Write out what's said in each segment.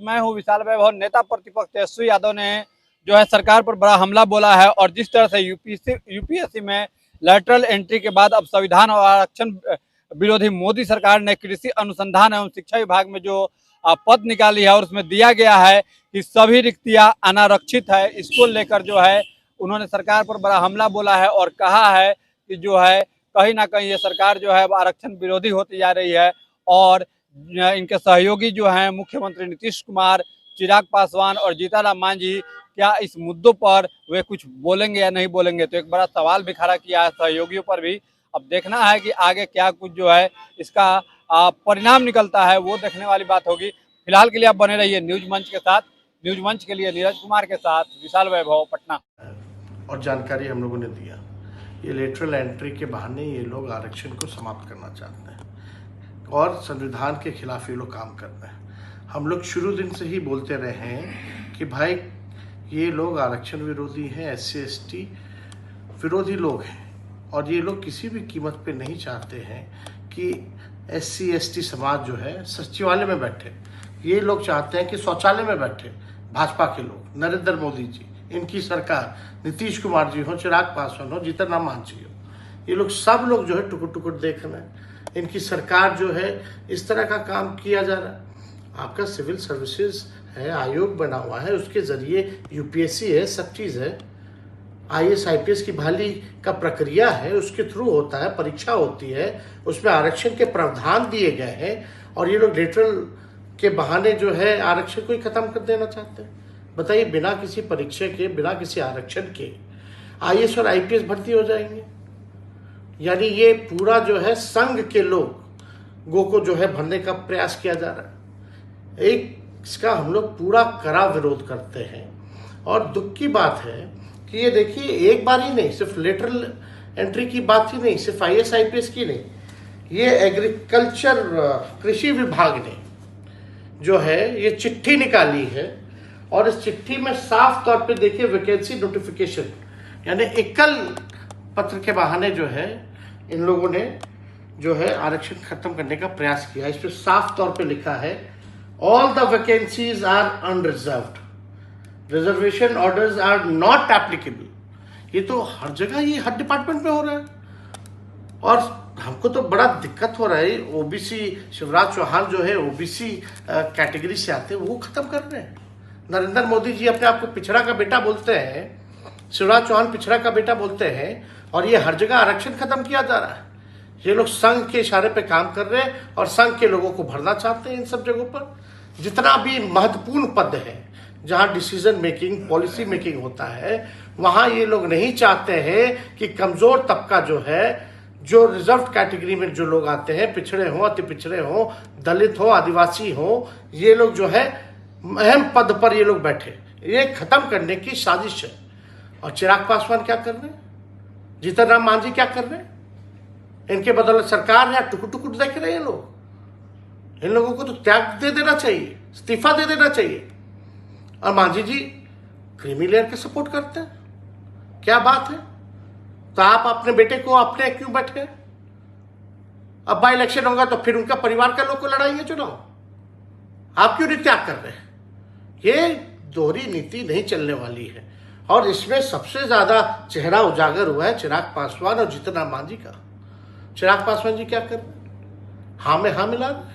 मैं हूं विशाल वैभव। नेता प्रतिपक्ष तेजस्वी यादव ने जो है सरकार पर बड़ा हमला बोला है और जिस तरह से यूपीएससी में लैटरल एंट्री के बाद अब संविधान और आरक्षण विरोधी मोदी सरकार ने कृषि अनुसंधान एवं शिक्षा विभाग में जो पद निकाली है और उसमें दिया गया है कि सभी रिक्तियां अनारक्षित है, इसको लेकर जो है उन्होंने सरकार पर बड़ा हमला बोला है और कहा है कि जो है कहीं ना कहीं ये सरकार जो है आरक्षण विरोधी होती जा रही है और इनके सहयोगी जो हैं मुख्यमंत्री नीतीश कुमार, चिराग पासवान और जीतनराम मांझी, क्या इस मुद्दों पर वे कुछ बोलेंगे या नहीं बोलेंगे। तो एक बड़ा सवाल भी खड़ा किया है सहयोगियों पर भी। अब देखना है कि आगे क्या कुछ जो है इसका परिणाम निकलता है, वो देखने वाली बात होगी। फिलहाल के लिए आप बने रहिए न्यूज मंच के साथ। न्यूज मंच के लिए नीरज कुमार के साथ विशाल वैभव, पटना। और जानकारी हम लोगों ने दिया, ये लेटरल एंट्री के बहाने ये लोग आरक्षण को समाप्त करना चाहते हैं और संविधान के खिलाफ ये लोग काम कर रहे हैं। हम लोग शुरू दिन से ही बोलते रहे हैं कि भाई ये लोग आरक्षण विरोधी हैं, SC ST विरोधी लोग हैं और ये लोग किसी भी कीमत पे नहीं चाहते हैं कि SC ST समाज जो है सचिवालय में बैठे। ये लोग चाहते हैं कि शौचालय में बैठे भाजपा के लोग, नरेंद्र मोदी जी, इनकी सरकार, नीतीश कुमार जी हो, चिराग पासवान हो, जीतनराम मांझी हो, ये लोग सब लोग जो है टुकुर टुकुर देख रहे हैं। इनकी सरकार जो है इस तरह का काम किया जा रहा है। आपका सिविल सर्विसेज है, आयोग बना हुआ है, उसके जरिए UPSC है, सब चीज़ है, IAS IPS की बहाली का प्रक्रिया है, उसके थ्रू होता है, परीक्षा होती है, उसमें आरक्षण के प्रावधान दिए गए हैं और ये लोग लेटरल के बहाने जो है आरक्षण को ही खत्म कर देना चाहते हैं। बताइए, बिना किसी परीक्षा के, बिना किसी आरक्षण के IAS और IPS भर्ती हो जाएंगे? यानी ये पूरा जो है संघ के लोगों को जो है भरने का प्रयास किया जा रहा है। इसका हम लोग पूरा कड़ा विरोध करते हैं और दुख की बात है कि ये देखिए, एक बार ही नहीं, सिर्फ लेटरल एंट्री की बात ही नहीं, सिर्फ IAS IPS की नहीं, ये एग्रीकल्चर कृषि विभाग ने जो है ये चिट्ठी निकाली है और इस चिट्ठी में साफ तौर पे देखिए वैकेंसी नोटिफिकेशन, यानी एकल पत्र के बहाने जो है इन लोगों ने जो है आरक्षण खत्म करने का प्रयास किया। इस पर साफ तौर पे लिखा है, all the vacancies are unreserved, reservation orders are not applicable. ये तो हर जगह, ये हर डिपार्टमेंट में हो रहा है और हमको तो बड़ा दिक्कत हो रहा है। OBC शिवराज चौहान जो है OBC कैटेगरी से आते हैं, वो खत्म कर रहे हैं। नरेंद्र मोदी जी अपने आप को पिछड़ा का बेटा बोलते हैं, शिवराज चौहान पिछड़ा का बेटा बोलते हैं और ये हर जगह आरक्षण खत्म किया जा रहा है। ये लोग संघ के इशारे पे काम कर रहे हैं और संघ के लोगों को भरना चाहते हैं इन सब जगहों पर। जितना भी महत्वपूर्ण पद है जहां डिसीजन मेकिंग, पॉलिसी मेकिंग होता है, वहां ये लोग नहीं चाहते हैं कि कमजोर तबका जो है, जो रिजर्व कैटेगरी में जो लोग आते हैं, पिछड़े हों, अति पिछड़े हों, दलित हो, आदिवासी हो, ये लोग जो है अहम पद पर ये लोग बैठे। ये खत्म करने की साजिश है। और चिराग पासवान क्या कर रहे हैं, जीतनराम मांझी क्या कर रहे हैं? इनके बदौलत सरकार है, टुकुर टुकुर देख रहे हैं लोग। इन लोगों को तो त्याग दे देना चाहिए, इस्तीफा दे देना चाहिए। और मांझी जी क्रीमी लेयर के सपोर्ट करते हैं, क्या बात है? तो आप अपने बेटे को अपने क्यों बैठे? अब बाई इलेक्शन होगा तो फिर उनका परिवार का लोग को लड़ाएंगे चुनाव। आप क्यों नहीं त्याग कर रहे हैं? ये दोहरी नीति नहीं चलने वाली है और इसमें सबसे ज्यादा चेहरा उजागर हुआ है चिराग पासवान और जीतनराम मांझी का। चिराग पासवान जी क्या कर रहे हैं? हाँ में हाँ मिला रहे।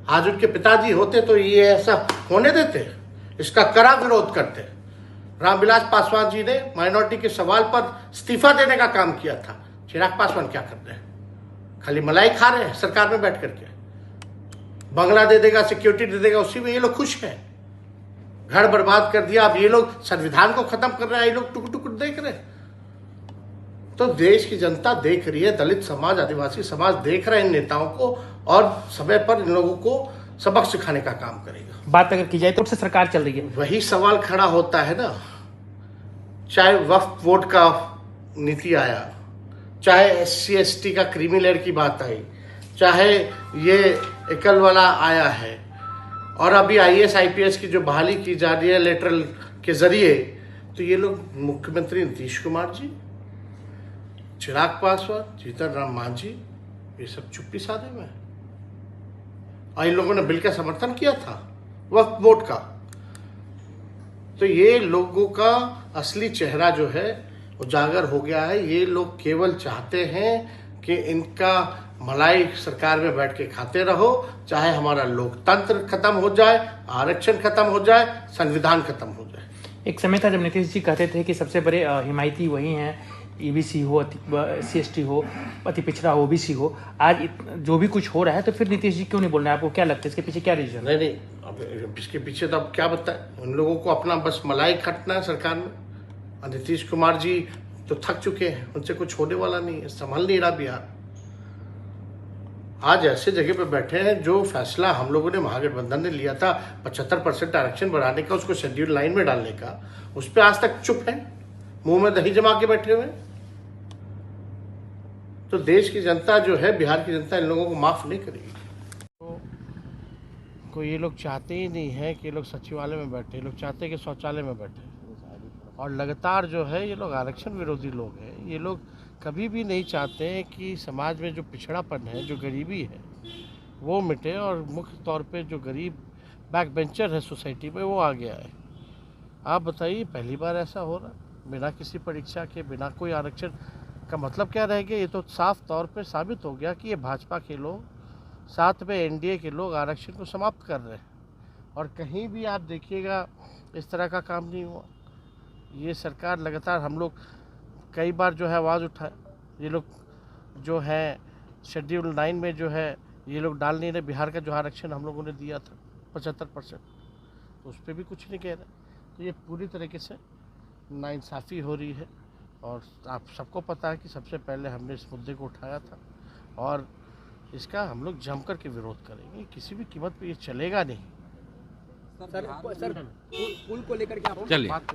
आज उनके पिताजी होते तो ये ऐसा होने देते? इसका कड़ा विरोध करते। रामविलास पासवान जी ने माइनॉरिटी के सवाल पर इस्तीफा देने का काम किया था। चिराग पासवान क्या कर रहे हैं? खाली मलाई खा रहे हैं सरकार में बैठ करके। बंगला दे देगा, सिक्योरिटी दे देगा, उसी में ये लोग खुश हैं। घर बर्बाद कर दिया, अब ये लोग संविधान को खत्म कर रहे हैं, ये लोग टुकुर टुकुर देख रहे हैं। तो देश की जनता देख रही है, दलित समाज, आदिवासी समाज देख रहे हैं इन नेताओं को और समय पर इन लोगों को सबक सिखाने का काम करेगा। बात अगर की जाए तो से सरकार चल रही है, वही सवाल खड़ा होता है ना। चाहे वक्फ बोर्ड का नीति आया, चाहे SC ST का क्रीमी लेयर की बात आई, चाहे ये एकल वाला आया है और अभी IAS IPS की जो बहाली की जा रही है लेटरल के जरिए, तो ये लोग मुख्यमंत्री नीतीश कुमार जी, चिराग पासवान, जीतनराम मांझी, ये सब चुप्पी साधे में है। और इन लोगों ने बिल का समर्थन किया था वक्फ बोर्ड का। तो ये लोगों का असली चेहरा जो है उजागर हो गया है। ये लोग केवल चाहते हैं कि इनका मलाई सरकार में बैठ के खाते रहो, चाहे हमारा लोकतंत्र खत्म हो जाए, आरक्षण खत्म हो जाए, संविधान खत्म हो जाए। एक समय था जब नीतीश जी कहते थे कि सबसे बड़े हिमायती वही हैं, ईबीसी हो, सीएसटी हो, अति पिछड़ा हो, ओबीसी हो। आज जो भी कुछ हो रहा है तो फिर नीतीश जी क्यों नहीं बोल रहे हैं? आपको क्या लगता है इसके पीछे क्या रीजन है? नहीं, अब इसके पीछे तो अब क्या बताएं, उन लोगों को अपना बस मलाई खटना है सरकार में। और नीतीश कुमार जी तो थक चुके हैं, उनसे कुछ होने वाला नहीं है, संभल नहीं रहा बिहार। आज ऐसे जगह पे बैठे हैं जो फैसला हम लोगों ने महागठबंधन ने लिया था 75% आरक्षण बढ़ाने का, उसको शेड्यूल 9 में डालने का, उस पर आज तक चुप है, मुंह में दही जमा के बैठे हुए। तो देश की जनता जो है, बिहार की जनता इन लोगों को माफ नहीं करेगी। तो कोई ये लोग चाहते ही नहीं है कि ये लोग सचिवालय में बैठे, ये लोग चाहते हैं कि शौचालय में बैठे। और लगातार जो है ये लोग आरक्षण विरोधी लोग हैं। ये लोग कभी भी नहीं चाहते हैं कि समाज में जो पिछड़ापन है, जो गरीबी है, वो मिटे। और मुख्य तौर पे जो गरीब बैक बेंचर है सोसाइटी में, वो आ गया है। आप बताइए, पहली बार ऐसा हो रहा, बिना किसी परीक्षा के, बिना कोई आरक्षण का मतलब क्या रह गया? ये तो साफ तौर पे साबित हो गया कि ये भाजपा के लोग, साथ में एनडीए के लोग आरक्षण को समाप्त कर रहे हैं। और कहीं भी आप देखिएगा इस तरह का काम नहीं हुआ। ये सरकार लगातार, हम लोग कई बार जो है आवाज़ उठाए, ये लोग जो है शेड्यूल 9 में जो है ये लोग डाल नहीं रहे। बिहार का जो आरक्षण हम लोगों ने दिया था 75%, तो उस पर भी कुछ नहीं कह रहे। तो ये पूरी तरीके से नाइंसाफ़ी हो रही है। और आप सबको पता है कि सबसे पहले हमने इस मुद्दे को उठाया था और इसका हम लोग जम कर के विरोध करेंगे। किसी भी कीमत पे ये चलेगा नहीं। सर पुल को लेकर के आप चलिए। बात